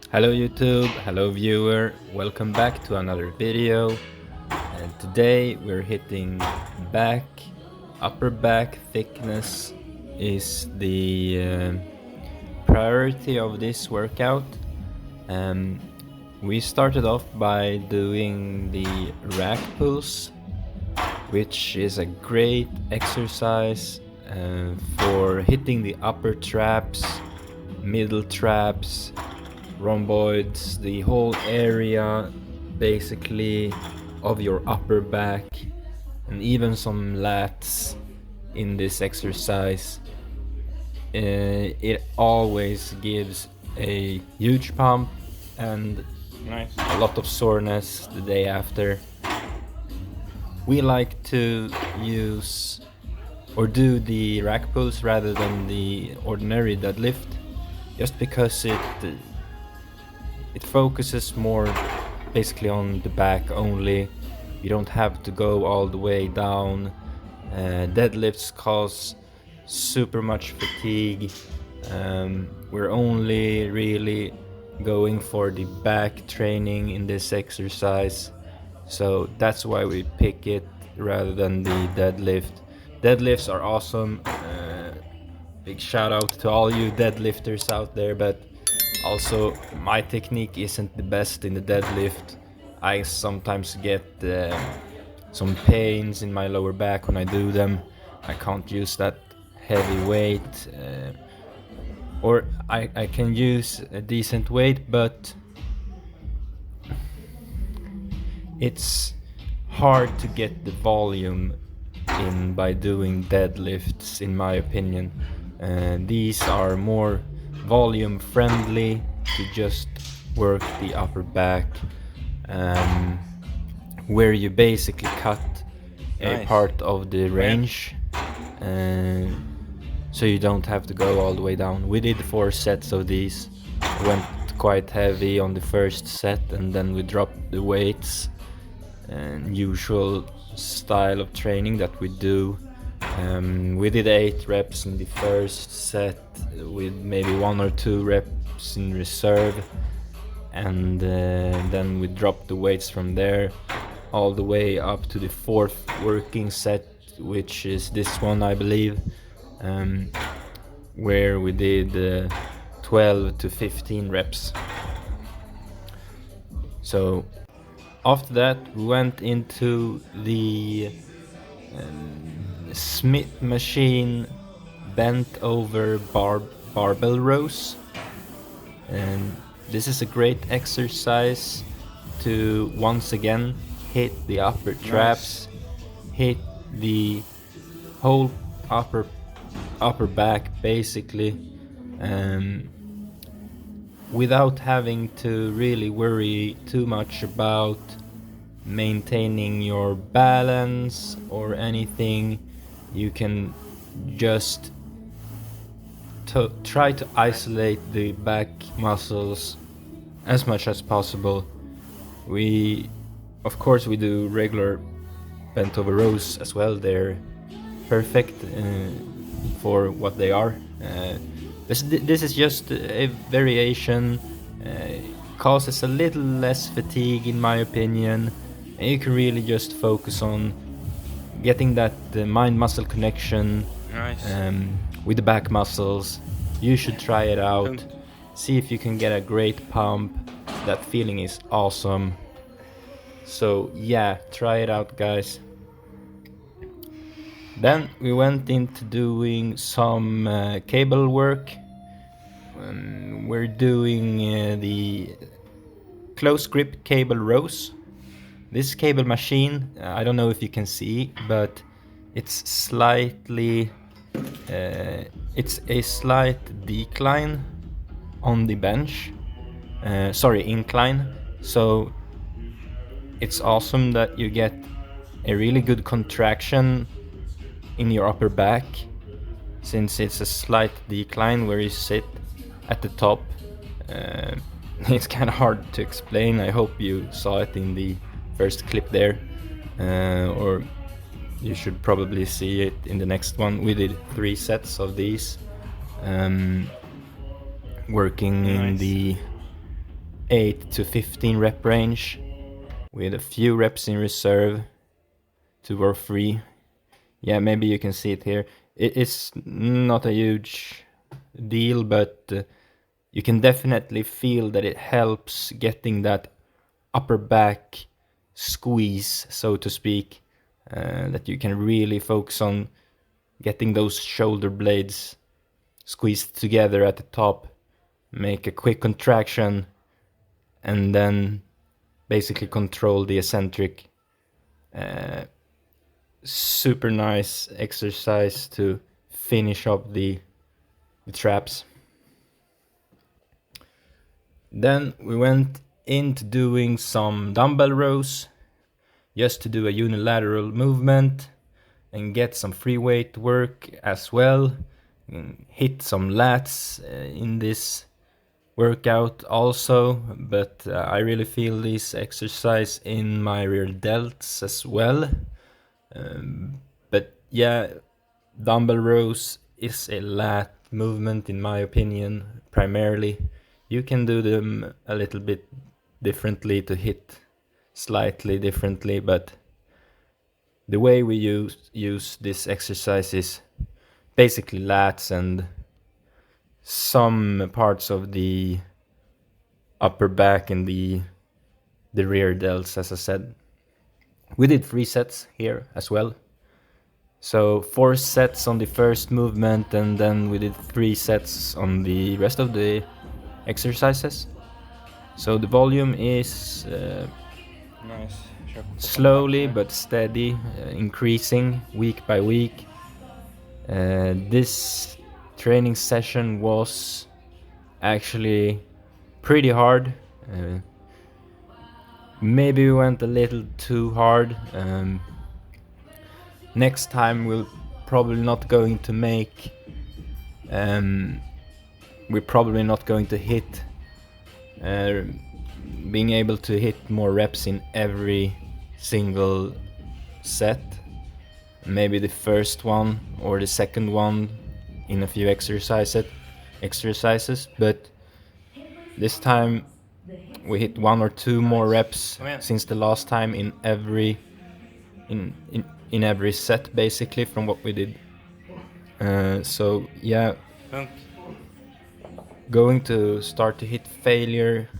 Hello YouTube, hello viewer, welcome back to another video. And today we're hitting back, upper back thickness is the priority of this workout. We started off by doing the rack pulls, which is a great exercise for hitting the upper traps, middle traps, rhomboids, the whole area basically of your upper back, and even some lats in this exercise. It always gives a huge pump and a lot of soreness the day after. We like to use or do the rack pulls rather than the ordinary deadlift, just because it focuses more basically on the back only. You don't have to go all the way down. Deadlifts cause super much fatigue. We're only really going for the back training in this exercise, so that's why we pick it rather than the deadlift. Deadlifts are awesome. Big shout out to all you deadlifters out there, but also my technique isn't the best in the deadlift. I sometimes get some pains in my lower back when I do them. I can't use that heavy weight, or I can use a decent weight, but it's hard to get the volume in by doing deadlifts, in my opinion. These are more volume friendly to just work the upper back, where you basically cut a part of the range, so you don't have to go all the way down. We did 4 sets of these. Went quite heavy on the first set, and then we dropped the weights, and usual style of training that we do. We did 8 reps in the first set with maybe 1 or 2 reps in reserve, and then we dropped the weights from there all the way up to the 4th working set, which is this one, I believe, where we did 12 to 15 reps. So after that we went into the Smith machine bent over barbell rows, and this is a great exercise to once again hit the upper traps, hit the whole upper back basically, without having to really worry too much about maintaining your balance or anything. You can just try to isolate the back muscles as much as possible. Of course we do regular bent over rows as well. They're perfect for what they are. This is just a variation. Causes a little less fatigue in my opinion, and you can really just focus on getting that mind-muscle connection with the back muscles. You should try it out. See if you can get a great pump. That feeling is awesome. So yeah, try it out, guys. Then we went into doing some cable work. We're doing the close grip cable rows. This cable machine, I don't know if you can see, but it's slightly, it's a slight decline on the bench. Incline. So it's awesome that you get a really good contraction in your upper back, since it's a slight decline where you sit at the top. It's kind of hard to explain. I hope you saw it in the first clip there, or you should probably see it in the next one. We did 3 sets of these, working in the 8 to 15 rep range with a few reps in reserve, 2 or 3. Yeah, maybe you can see it here. It's not a huge deal, but you can definitely feel that it helps getting that upper back squeeze, so to speak, that you can really focus on getting those shoulder blades squeezed together at the top, make a quick contraction, and then basically control the eccentric. Super nice exercise to finish up the traps. Then we went into doing some dumbbell rows, just to do a unilateral movement and get some free weight work as well. Hit some lats in this workout also, but I really feel this exercise in my rear delts as well. But yeah, dumbbell rows is a lat movement in my opinion, primarily. You can do them a little bit differently to hit slightly differently, but the way we use this exercise is basically lats and some parts of the upper back and the rear delts, as I said. We did 3 sets here as well. So 4 sets on the first movement, and then we did 3 sets on the rest of the exercises. So the volume is slowly but steady, increasing week by week. This training session was actually pretty hard. Maybe we went a little too hard. Next time we're probably not going to make... we're probably not going to hit... being able to hit more reps in every single set. Maybe the first one or the second one in a few exercises, but this time we hit 1 or 2 more reps since the last time in every set, basically, from what we did. So yeah, going to start to hit failure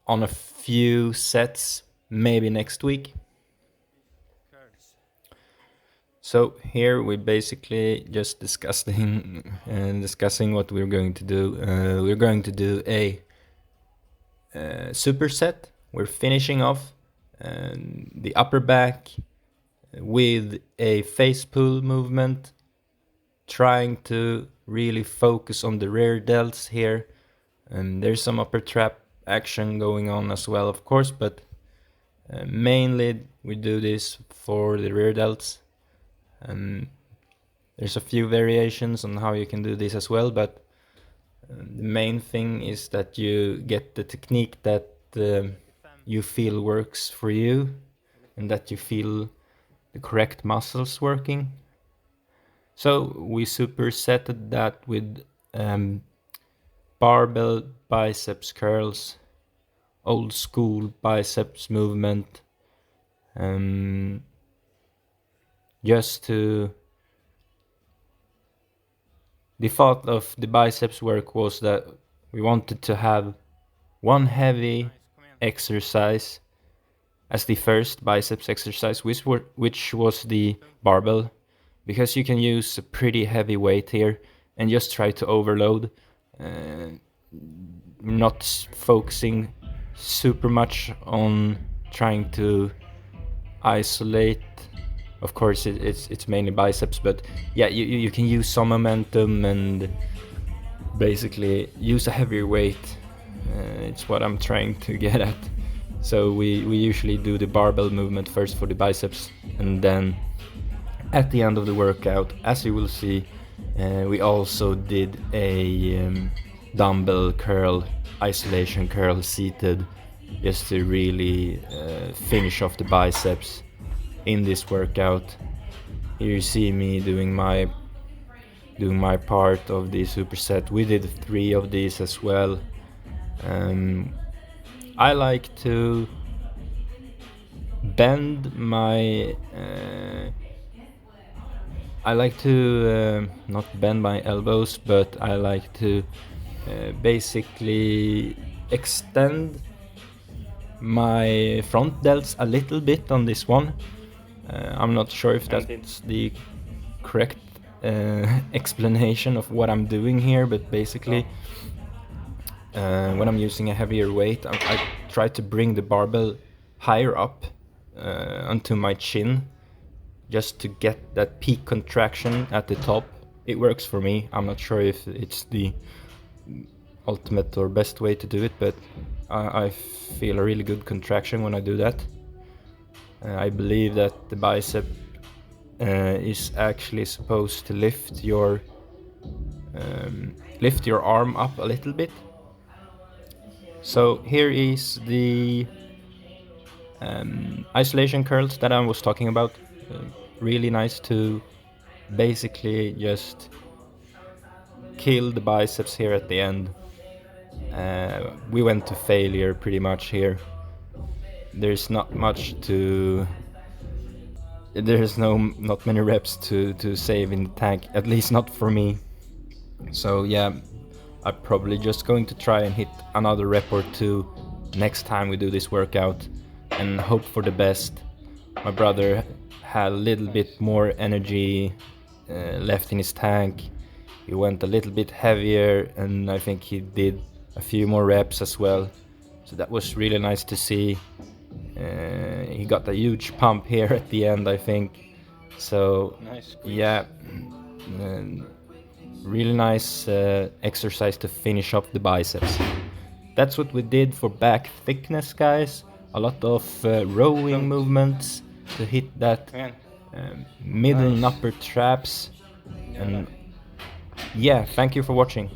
on a few sets, maybe next week. So here we basically just discussing what we're going to do. We're going to do a superset. We're finishing off the upper back with a face pull movement, trying to really focus on the rear delts here. And there's some upper trap action going on as well, of course, but mainly we do this for the rear delts. There's a few variations on how you can do this as well, but the main thing is that you get the technique that you feel works for you and that you feel the correct muscles working. So we supersetted that with barbell biceps curls, old school biceps movement, just to... The thought of the biceps work was that we wanted to have one heavy exercise as the first biceps exercise, which was the barbell, because you can use a pretty heavy weight here and just try to overload, not focusing super much on trying to isolate. Of course it's mainly biceps, but yeah, you can use some momentum and basically use a heavier weight. It's what I'm trying to get at. So we usually do the barbell movement first for the biceps, and then at the end of the workout, as you will see, we also did a dumbbell curl, isolation curl seated, just to really finish off the biceps in this workout. Here you see me doing my part of the superset. We did 3 of these as well. I like to bend my I like to not bend my elbows, but I like to basically extend my front delts a little bit on this one. I'm not sure if that's the correct explanation of what I'm doing here, but basically when I'm using a heavier weight, I try to bring the barbell higher up onto my chin, just to get that peak contraction at the top. It works for me. I'm not sure if it's the ultimate or best way to do it, but I feel a really good contraction when I do that. I believe that the bicep is actually supposed to lift your arm up a little bit. So here is the isolation curls that I was talking about. Really nice to basically just kill the biceps here at the end. We went to failure pretty much here. There's not much to... There's not many reps to save in the tank, at least not for me. So yeah, I'm probably just going to try and hit another rep or two next time we do this workout and hope for the best. My brother had a little bit more energy left in his tank. He went a little bit heavier, and I think he did a few more reps as well. So that was really nice to see. He got a huge pump here at the end, I think. So yeah, really nice exercise to finish off the biceps. That's what we did for back thickness, guys. A lot of rowing movements to hit that middle and upper traps. And yeah, thank you for watching.